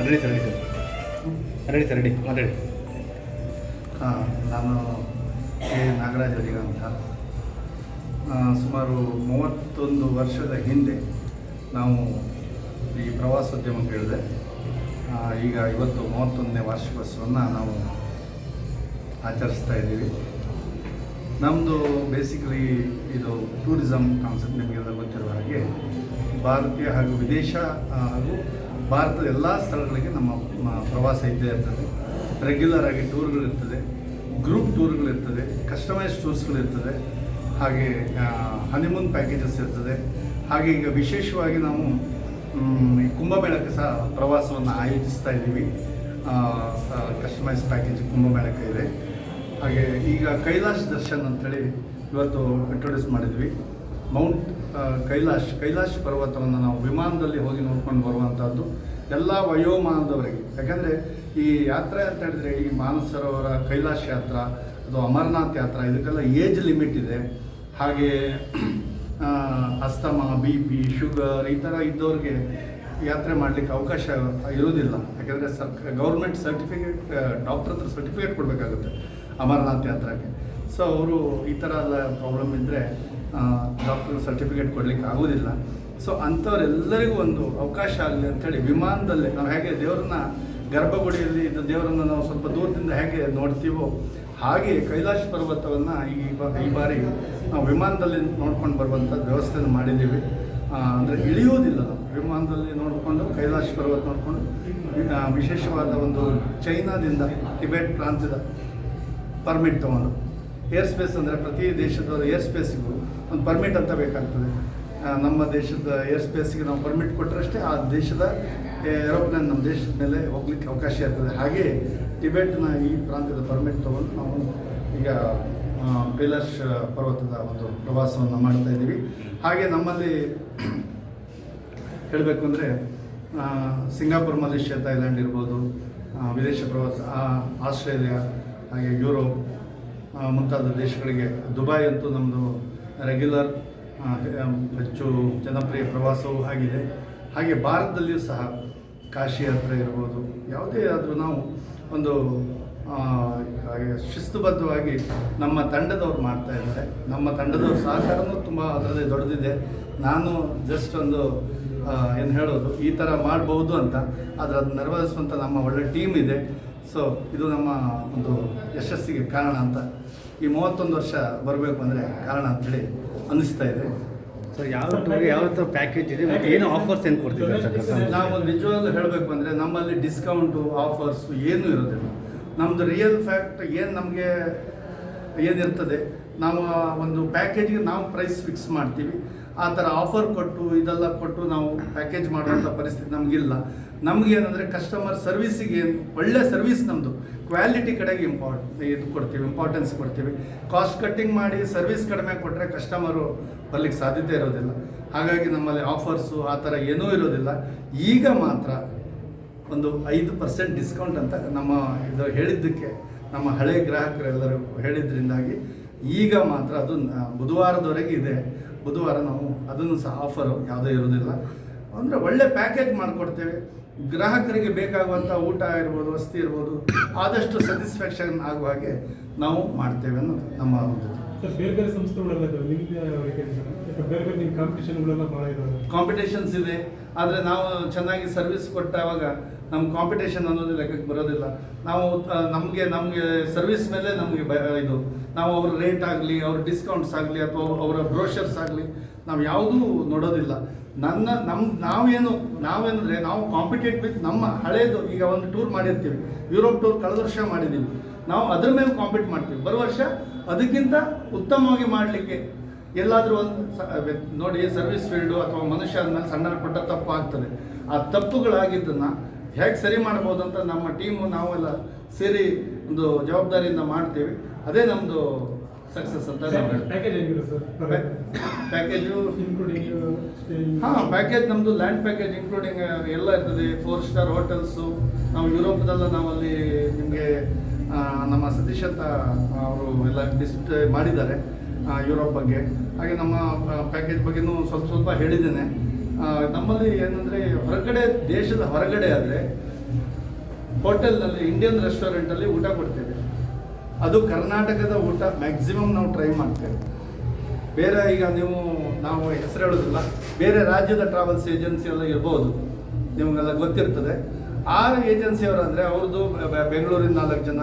Ready sir ready ಮಾತಾಡಿ. ನಾನು K Nagaraj ಅಡಿಗ ಅಂತ. ಸುಮಾರು 31 ವರ್ಷದ ಹಿಂದೆ ನಾವು ಈ ಪ್ರವಾಸೋದ್ಯಮಕ್ಕೆ ಹೇಳಿದೆ. ಈಗ ಇವತ್ತು 31ನೇ ವಾರ್ಷಿಕೋತ್ಸವವನ್ನು ನಾವು ಆಚರಿಸ್ತಾ ಇದ್ದೀವಿ. ನಮ್ಮದು ಬೇಸಿಕಲಿ ಇದು ಟೂರಿಸಮ್ ಕಾನ್ಸೆಪ್ಟ್. ನಿಮಗೆಲ್ಲ ಗೊತ್ತಿರುವ ಹಾಗೆ ಭಾರತೀಯ ಹಾಗೂ ವಿದೇಶ ಹಾಗೂ ಭಾರತದ ಎಲ್ಲ ಸ್ಥಳಗಳಿಗೆ ನಮ್ಮ ಪ್ರವಾಸ ಇದ್ದೇ ಇರ್ತದೆ. ರೆಗ್ಯುಲರ್ ಆಗಿ ಟೂರ್ಗಳಿರ್ತದೆ, ಗ್ರೂಪ್ ಟೂರ್ಗಳಿರ್ತದೆ, ಕಸ್ಟಮೈಸ್ ಟೂರ್ಸ್ಗಳಿರ್ತದೆ, ಹಾಗೆ ಹನಿಮೂನ್ ಪ್ಯಾಕೇಜಸ್ ಇರ್ತದೆ. ಹಾಗೆ ಈಗ ವಿಶೇಷವಾಗಿ ನಾವು ಈ ಕುಂಭಮೇಳಕ್ಕೆ ಸಹ ಪ್ರವಾಸವನ್ನು ಆಯೋಜಿಸ್ತಾ ಇದ್ದೀವಿ. ಕಸ್ಟಮೈಸ್ ಪ್ಯಾಕೇಜ್ ಕುಂಭಮೇಳಕ್ಕೆ ಇದೆ. ಹಾಗೆ ಈಗ ಕೈಲಾಶ್ ದರ್ಶನ್ ಅಂಥೇಳಿ ಇವತ್ತು ಇಂಟ್ರೊಡ್ಯೂಸ್ ಮಾಡಿದ್ವಿ. ಮೌಂಟ್ ಕೈಲಾಶ್ ಪರ್ವತವನ್ನು ನಾವು ವಿಮಾನದಲ್ಲಿ ಹೋಗಿ ನೋಡ್ಕೊಂಡು ಬರುವಂಥದ್ದು ಎಲ್ಲ ವಯೋಮಾನದವರಿಗೆ. ಯಾಕಂದರೆ ಈ ಯಾತ್ರೆ ಅಂತ ಹೇಳಿದ್ರೆ ಈ ಮಾನಸ ಸರೋವರ, ಕೈಲಾಶ್ ಯಾತ್ರಾ ಅಥವಾ ಅಮರನಾಥ್ ಯಾತ್ರಾ ಇದಕ್ಕೆಲ್ಲ ಏಜ್ ಲಿಮಿಟ್ ಇದೆ. ಹಾಗೆ ಅಸ್ತಮಾ, BP, ಶುಗರ್ ಈ ಥರ ಇದ್ದವ್ರಿಗೆ ಯಾತ್ರೆ ಮಾಡಲಿಕ್ಕೆ ಅವಕಾಶ ಇರೋದಿಲ್ಲ. ಯಾಕೆಂದರೆ ಗೌರ್ಮೆಂಟ್ ಸರ್ಟಿಫಿಕೇಟ್, ಡಾಕ್ಟರ್ ಹತ್ರ ಸರ್ಟಿಫಿಕೇಟ್ ಕೊಡಬೇಕಾಗುತ್ತೆ ಅಮರನಾಥ್ ಯಾತ್ರೆಗೆ. ಸೊ ಅವರು ಈ ಥರ ಎಲ್ಲ ಪ್ರಾಬ್ಲಮ್ ಇದ್ದರೆ ಡಾಕ್ಟರ್ ಸರ್ಟಿಫಿಕೇಟ್ ಕೊಡಲಿಕ್ಕೆ ಆಗೋದಿಲ್ಲ. ಸೊ ಅಂಥವರೆಲ್ಲರಿಗೂ ಒಂದು ಅವಕಾಶ ಆಗಲಿ ಅಂಥೇಳಿ ವಿಮಾನದಲ್ಲೇ ನಾವು ಹೇಗೆ ದೇವರನ್ನ ಗರ್ಭಗುಡಿಯಲ್ಲಿ ಇದ್ದ ದೇವರನ್ನು ನಾವು ಸ್ವಲ್ಪ ದೂರದಿಂದ ಹೇಗೆ ನೋಡ್ತೀವೋ ಹಾಗೆ ಕೈಲಾಶ್ ಪರ್ವತವನ್ನು ಈ ಬಾರಿ ನಾವು ವಿಮಾನದಲ್ಲಿ ನೋಡ್ಕೊಂಡು ಬರುವಂಥ ವ್ಯವಸ್ಥೆಯನ್ನು ಮಾಡಿದ್ದೀವಿ. ಅಂದರೆ ಇಳಿಯುವುದಿಲ್ಲ, ನಾವು ವಿಮಾನದಲ್ಲಿ ನೋಡಿಕೊಂಡು ಕೈಲಾಶ್ ಪರ್ವತ ನೋಡಿಕೊಂಡು ವಿಶೇಷವಾದ ಒಂದು ಚೈನಾದಿಂದ ಟಿಬೆಟ್ ಪ್ರಾಂತ್ಯದ ಪರ್ಮಿಟ್ ತೊಗೊಂಡು ಏರ್ ಸ್ಪೇಸ್ ಅಂದರೆ ಪ್ರತಿ ದೇಶದ ಏರ್ ಸ್ಪೇಸಿಗೂ ಒಂದು ಪರ್ಮಿಟ್ ಅಂತ ಬೇಕಾಗ್ತದೆ. ನಮ್ಮ ದೇಶದ ಏರ್ ಸ್ಪೇಸಿಗೆ ನಾವು ಪರ್ಮಿಟ್ ಕೊಟ್ಟರಷ್ಟೇ ಆ ದೇಶದ ಏರೋಪ್ಲೇನ್ ನಮ್ಮ ದೇಶದ ಮೇಲೆ ಹೋಗ್ಲಿಕ್ಕೆ ಅವಕಾಶ ಇರ್ತದೆ. ಹಾಗೆ ಟಿಬೆಟ್ನ ಈ ಪ್ರಾಂತ್ಯದ ಪರ್ಮಿಟ್ ತೊಗೊಂಡು ನಾವು ಈಗ ಕೈಲಾಶ್ ಪರ್ವತದ ಒಂದು ಪ್ರವಾಸವನ್ನು ಮಾಡ್ತಾ ಇದ್ದೀವಿ. ಹಾಗೆ ನಮ್ಮಲ್ಲಿ ಹೇಳಬೇಕು ಅಂದರೆ ಸಿಂಗಾಪುರ್, ಮಲೇಷ್ಯಾ, ಥೈಲ್ಯಾಂಡ್ ಇರ್ಬೋದು, ವಿದೇಶ ಪ್ರವಾಸ, ಆಸ್ಟ್ರೇಲಿಯಾ, ಹಾಗೆ ಯುರೋಪ್ ಮುಂತಾದ ದೇಶಗಳಿಗೆ, ದುಬೈ ಅಂತೂ ನಮ್ಮದು ರೆಗ್ಯುಲರ್ ಹೆಚ್ಚು ಜನಪ್ರಿಯ ಪ್ರವಾಸವೂ ಆಗಿದೆ. ಹಾಗೆ ಭಾರತದಲ್ಲಿಯೂ ಸಹ ಕಾಶಿ ಯಾತ್ರೆ ಇರ್ಬೋದು, ಯಾವುದೇ ಆದರೂ ನಾವು ಒಂದು ಶಿಸ್ತುಬದ್ಧವಾಗಿ ನಮ್ಮ ತಂಡದವ್ರು ಮಾಡ್ತಾ ಇದ್ದಾರೆ. ನಮ್ಮ ತಂಡದವ್ರ ಸಹಕಾರನೂ ತುಂಬ ಅದರಲ್ಲಿ ದೊಡ್ಡದಿದೆ. ನಾನು ಜಸ್ಟ್ ಒಂದು ಏನು ಹೇಳೋದು, ಈ ಥರ ಮಾಡ್ಬೋದು ಅಂತ, ಆದರೆ ಅದು ನೆರವೇರಿಸುವಂಥ ನಮ್ಮ ಒಳ್ಳೆ ಟೀಮ್ ಇದೆ. ಸೊ ಇದು ನಮ್ಮ ಒಂದು ಯಶಸ್ಸಿಗೆ ಕಾರಣ ಅಂತ, ಈ 31 ವರ್ಷ ಬರಬೇಕು ಅಂದರೆ ಕಾರಣ ಅಂತೇಳಿ ಅನ್ನಿಸ್ತಾ ಇದೆ. ಸರ್, ಯಾವ ಥರ ಪ್ಯಾಕೇಜ್ ಇದೆ ಮತ್ತು ಏನು ಆಫರ್ಸ್ ಏನು ಕೊಡ್ತಿದ್ದಾರೆ ಸರ್? ನಾವು ನಿಜವಾಗ್ಲೂ ಹೇಳಬೇಕು ಅಂದರೆ ನಮ್ಮಲ್ಲಿ ಡಿಸ್ಕೌಂಟು, ಆಫರ್ಸು ಏನೂ ಇರೋದಿಲ್ಲ. ನಮ್ಮದು ರಿಯಲ್ ಫ್ಯಾಕ್ಟ್ ಏನು ನಮಗೆ ಏನಿರ್ತದೆ, ನಾವು ಒಂದು ಪ್ಯಾಕೇಜ್ಗೆ ನಾವು ಪ್ರೈಸ್ ಫಿಕ್ಸ್ ಮಾಡ್ತೀವಿ. ಆ ಥರ ಆಫರ್ ಕೊಟ್ಟು ಇದೆಲ್ಲ ಕೊಟ್ಟು ನಾವು ಪ್ಯಾಕೇಜ್ ಮಾಡುವಂಥ ಪರಿಸ್ಥಿತಿ ನಮಗಿಲ್ಲ. ನಮಗೇನೆಂದರೆ ಕಸ್ಟಮರ್ ಸರ್ವಿಸಿಗೆ ಒಳ್ಳೆ ಸರ್ವಿಸ್, ನಮ್ಮದು ಕ್ವಾಲಿಟಿ ಕಡೆಗೆ ಇಂಪಾರ್ಟೆನ್ಸ್ ಕೊಡ್ತೀವಿ. ಕಾಸ್ಟ್ ಕಟ್ಟಿಂಗ್ ಮಾಡಿ ಸರ್ವಿಸ್ ಕಡಿಮೆ ಕೊಟ್ಟರೆ ಕಸ್ಟಮರು ಬರಲಿಕ್ಕೆ ಸಾಧ್ಯತೆ ಇರೋದಿಲ್ಲ. ಹಾಗಾಗಿ ನಮ್ಮಲ್ಲಿ ಆಫರ್ಸು ಆ ಥರ ಏನೂ ಇರೋದಿಲ್ಲ. ಈಗ ಮಾತ್ರ ಒಂದು 5% ಡಿಸ್ಕೌಂಟ್ ಅಂತ ನಮ್ಮ ಇದು ಹೇಳಿದ್ದಕ್ಕೆ ನಮ್ಮ ಹಳೆ ಗ್ರಾಹಕರೆಲ್ಲರೂ ಹೇಳಿದ್ರಿಂದಾಗಿ ಈಗ ಮಾತ್ರ ಅದು ಬುಧವಾರದವರೆಗೆ ಇದೆ. ಬುಧವಾರ ನಾವು ಅದನ್ನು ಸಹ ಆಫರು ಯಾವುದೇ ಇರೋದಿಲ್ಲ. ಅಂದರೆ ಒಳ್ಳೆ ಪ್ಯಾಕೇಜ್ ಮಾಡಿಕೊಡ್ತೇವೆ. ಗ್ರಾಹಕರಿಗೆ ಬೇಕಾಗುವಂಥ ಊಟ ಇರ್ಬೋದು, ವಸತಿ ಇರ್ಬೋದು, ಆದಷ್ಟು ಸ್ಯಾಟಿಸ್ಫ್ಯಾಕ್ಷನ್ ಆಗುವ ಹಾಗೆ ನಾವು ಮಾಡ್ತೇವೆ ಅನ್ನೋದು ನಮ್ಮ ಒಂದು. ಬೇರೆ ಬೇರೆ ಸಂಸ್ಥೆಗಳೆಲ್ಲ ಕಾಂಪಿಟೇಷನ್ಸ್ ಇದೆ. ಆದರೆ ನಾವು ಚೆನ್ನಾಗಿ ಸರ್ವಿಸ್ ಕೊಟ್ಟಾಗ ನಮ್ಮ ಕಾಂಪಿಟೇಷನ್ ಅನ್ನೋದು ಲೆಕ್ಕಕ್ಕೆ ಬರೋದಿಲ್ಲ. ನಾವು ನಮಗೆ ಸರ್ವಿಸ್ ಮೇಲೆ ನಮಗೆ ಇದು, ನಾವು ಅವ್ರ ರೇಟ್ ಆಗಲಿ, ಅವ್ರ ಡಿಸ್ಕೌಂಟ್ಸ್ ಆಗಲಿ, ಅಥವಾ ಅವರ ಬ್ರೋಷರ್ಸ್ ಆಗಲಿ ನಾವು ಯಾವುದೂ ನೋಡೋದಿಲ್ಲ. ನಾವೇನಂದರೆ ನಾವು ಕಾಂಪಿಟೇಟ್ ವಿತ್ ನಮ್ಮ ಹಳೇದು. ಈಗ ಒಂದು ಟೂರ್ ಮಾಡಿರ್ತೀವಿ, ಯುರೋಪ್ ಟೂರ್ ಕಳೆದ ವರ್ಷ ಮಾಡಿದ್ದೀವಿ, ನಾವು ಅದ್ರ ಮೇಲೆ ಕಾಂಪೀಟ್ ಮಾಡ್ತೀವಿ. ಬರೋ ವರ್ಷ ಅದಕ್ಕಿಂತ ಉತ್ತಮವಾಗಿ ಮಾಡಲಿಕ್ಕೆ ಎಲ್ಲಾದರೂ ಒಂದು ನೋಡಿ, ಸರ್ವಿಸ್ ಫೀಲ್ಡು ಅಥವಾ ಮನುಷ್ಯ ಆದಮೇಲೆ ಸಣ್ಣ ಪುಟ್ಟ ತಪ್ಪು ಆಗ್ತದೆ. ಆ ತಪ್ಪುಗಳಾಗಿದ್ದನ್ನು ಹೇಗೆ ಸರಿ ಮಾಡ್ಬೋದು ಅಂತ ನಮ್ಮ ಟೀಮು ನಾವೆಲ್ಲ ಸೇರಿ ಒಂದು ಜವಾಬ್ದಾರಿಯಿಂದ ಮಾಡ್ತೀವಿ. ಅದೇ ನಮ್ಮದು ಸಕ್ಸಸ್ ಅಂತ. ಪ್ಯಾಕೇಜು ಪ್ಯಾಕೇಜ್ ನಮ್ಮದು ಲ್ಯಾಂಡ್ ಪ್ಯಾಕೇಜ್ ಇನ್ಕ್ಲೂಡಿಂಗ್ ಎಲ್ಲ ಇರ್ತದೆ. 4 ಸ್ಟಾರ್ ಹೋಟೆಲ್ಸು. ನಾವು ಯುರೋಪ್ದೆಲ್ಲ ನಾವಲ್ಲಿ ನಿಮಗೆ ನಮ್ಮ ಸತೀಶ್ ಅಂತ ಅವರು ಎಲ್ಲ ಡಿಸ್ಪ್ಲೇ ಮಾಡಿದ್ದಾರೆ ಯುರೋಪ್ ಬಗ್ಗೆ. ಹಾಗೆ ನಮ್ಮ ಪ್ಯಾಕೇಜ್ ಬಗ್ಗೆನೂ ಸ್ವಲ್ಪ ಹೇಳಿದ್ದೇನೆ. ನಮ್ಮಲ್ಲಿ ಏನಂದರೆ ದೇಶದ ಹೊರಗಡೆ ಆದರೆ ಹೋಟೆಲ್ನಲ್ಲಿ ಇಂಡಿಯನ್ ರೆಸ್ಟೋರೆಂಟಲ್ಲಿ ಊಟ ಕೊಡ್ತೇವೆ. ಅದು ಕರ್ನಾಟಕದ ಊಟ ಮ್ಯಾಕ್ಸಿಮಮ್ ನಾವು ಟ್ರೈ ಮಾಡ್ತೇವೆ. ಬೇರೆ ಈಗ ನಾವು ಹೆಸರು ಹೇಳೋದಿಲ್ಲ, ಬೇರೆ ರಾಜ್ಯದ ಟ್ರಾವೆಲ್ಸ್ ಏಜೆನ್ಸಿ ಎಲ್ಲ ಇರ್ಬೋದು, ನಿಮಗೆಲ್ಲ ಗೊತ್ತಿರ್ತದೆ. ಆ ಏಜೆನ್ಸಿಯವರು ಅಂದರೆ ಅವ್ರದ್ದು ಬೆಂಗಳೂರಿಂದ 4 ಜನ,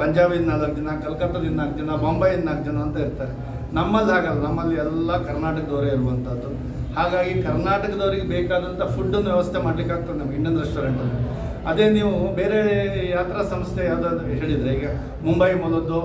ಪಂಜಾಬಿಂದ 4 ಜನ, ಕಲ್ಕತ್ತಾದಿಂದ 4 ಜನ, ಬಾಂಬೆಯಿಂದ 4 ಜನ ಅಂತ ಇರ್ತಾರೆ. ನಮ್ಮಲ್ಲಿ ಹಾಗಲ್ಲ, ನಮ್ಮಲ್ಲಿ ಎಲ್ಲ ಕರ್ನಾಟಕದವರೇ ಇರುವಂಥದ್ದು. ಹಾಗಾಗಿ ಕರ್ನಾಟಕದವರಿಗೆ ಬೇಕಾದಂಥ ಫುಡ್ಡನ್ನು ವ್ಯವಸ್ಥೆ ಮಾಡಲಿಕ್ಕಾಗ್ತದೆ ನಮ್ಗೆ ಇಂಡಿಯನ್ ರೆಸ್ಟೋರೆಂಟಲ್ಲಿ. ಅದೇ ನೀವು ಬೇರೆ ಯಾತ್ರಾ ಸಂಸ್ಥೆ ಯಾವುದಾದ್ರು ಹೇಳಿದರೆ, ಈಗ ಮುಂಬೈ ಮೂಲದ್ದು,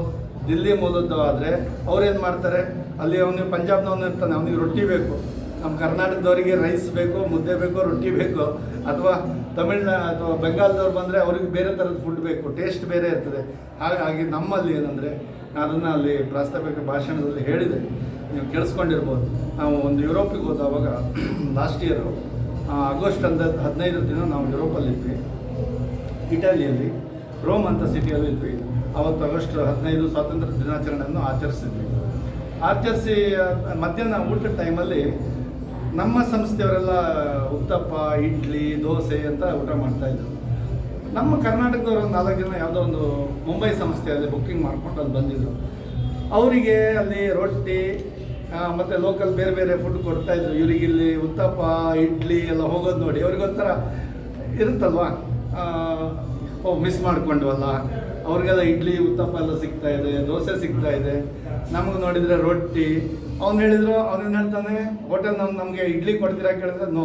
ದಿಲ್ಲಿ ಮೂಲದ್ದು ಆದರೆ ಅವ್ರೇನು ಮಾಡ್ತಾರೆ, ಅಲ್ಲಿ ಅವನಿಗೆ ಪಂಜಾಬ್ನವನು ಇರ್ತಾನೆ, ಅವನಿಗೆ ರೊಟ್ಟಿ ಬೇಕು. ನಮ್ಮ ಕರ್ನಾಟಕದವರಿಗೆ ರೈಸ್ ಬೇಕು, ಮುದ್ದೆ ಬೇಕು, ರೊಟ್ಟಿ ಬೇಕು. ಅಥವಾ ಅಥವಾ ಬೆಂಗಾಲದವ್ರು ಬಂದರೆ ಅವ್ರಿಗೆ ಬೇರೆ ಥರದ ಫುಡ್ ಬೇಕು, ಟೇಸ್ಟ್ ಬೇರೆ ಇರ್ತದೆ. ಹಾಗಾಗಿ ನಮ್ಮಲ್ಲಿ ಏನಂದರೆ, ಅದನ್ನು ಅಲ್ಲಿ ಪ್ರಾಸ್ತಾವಿಕ ಭಾಷಣದಲ್ಲಿ ಹೇಳಿದೆ, ನೀವು ಕೇಳಿಸ್ಕೊಂಡಿರ್ಬೋದು. ನಾವು ಒಂದು ಯುರೋಪಿಗೆ ಹೋದವಾಗ ಲಾಸ್ಟ್ ಇಯರು ಆಗಸ್ಟ್ 15 ದಿನ ನಾವು ಯುರೋಪಲ್ಲಿದ್ವಿ, ಇಟಾಲಿಯಲ್ಲಿ ರೋಮ್ ಅಂತ ಸಿಟಿಯಲ್ಲಿ ಇದ್ವಿ. ಅವತ್ತು ಆಗಸ್ಟ್ 15 ಸ್ವಾತಂತ್ರ್ಯ ದಿನಾಚರಣೆಯನ್ನು ಆಚರಿಸಿ ಮಧ್ಯಾಹ್ನ ಊಟದ ಟೈಮಲ್ಲಿ ನಮ್ಮ ಸಂಸ್ಥೆಯವರೆಲ್ಲ ಉತ್ತಪ್ಪ, ಇಡ್ಲಿ, ದೋಸೆ ಅಂತ ಊಟ ಮಾಡ್ತಾಯಿದ್ರು. ನಮ್ಮ ಕರ್ನಾಟಕದವರು 4 ಜನ ಯಾವುದೋ ಒಂದು ಮುಂಬೈ ಸಂಸ್ಥೆಯಲ್ಲಿ ಬುಕ್ಕಿಂಗ್ ಮಾಡ್ಕೊಂಡು ಅಲ್ಲಿ ಬಂದಿದ್ದರು. ಅವರಿಗೆ ಅಲ್ಲಿ ರೊಟ್ಟಿ ಮತ್ತು ಲೋಕಲ್ ಬೇರೆ ಬೇರೆ ಫುಡ್ ಕೊಡ್ತಾಯಿದ್ರು. ಇವರಿಗಿಲ್ಲಿ ಉತ್ತಪ್ಪ, ಇಡ್ಲಿ ಎಲ್ಲ ಹೋಗೋದು ನೋಡಿ ಅವ್ರಿಗೊಂಥರ ಇರುತ್ತಲ್ವ, ಮಿಸ್ ಮಾಡ್ಕೊಂಡ್ವಲ್ಲ. ಅವ್ರಿಗೆಲ್ಲ ಇಡ್ಲಿ, ಉತ್ತಪ್ಪ ಎಲ್ಲ ಸಿಗ್ತಾ ಇದೆ, ದೋಸೆ ಸಿಗ್ತಾ ಇದೆ. ನಮಗೆ ನೋಡಿದರೆ ರೊಟ್ಟಿ. ಅವ್ನು ಹೇಳಿದ್ರು, ಅವನೇನು ಹೇಳ್ತಾನೆ, ಹೋಟೆಲ್ ನಮಗೆ ಇಡ್ಲಿ ಕೊಡ್ತೀರಾ ಕೇಳಿದ್ರೆ ನೋ.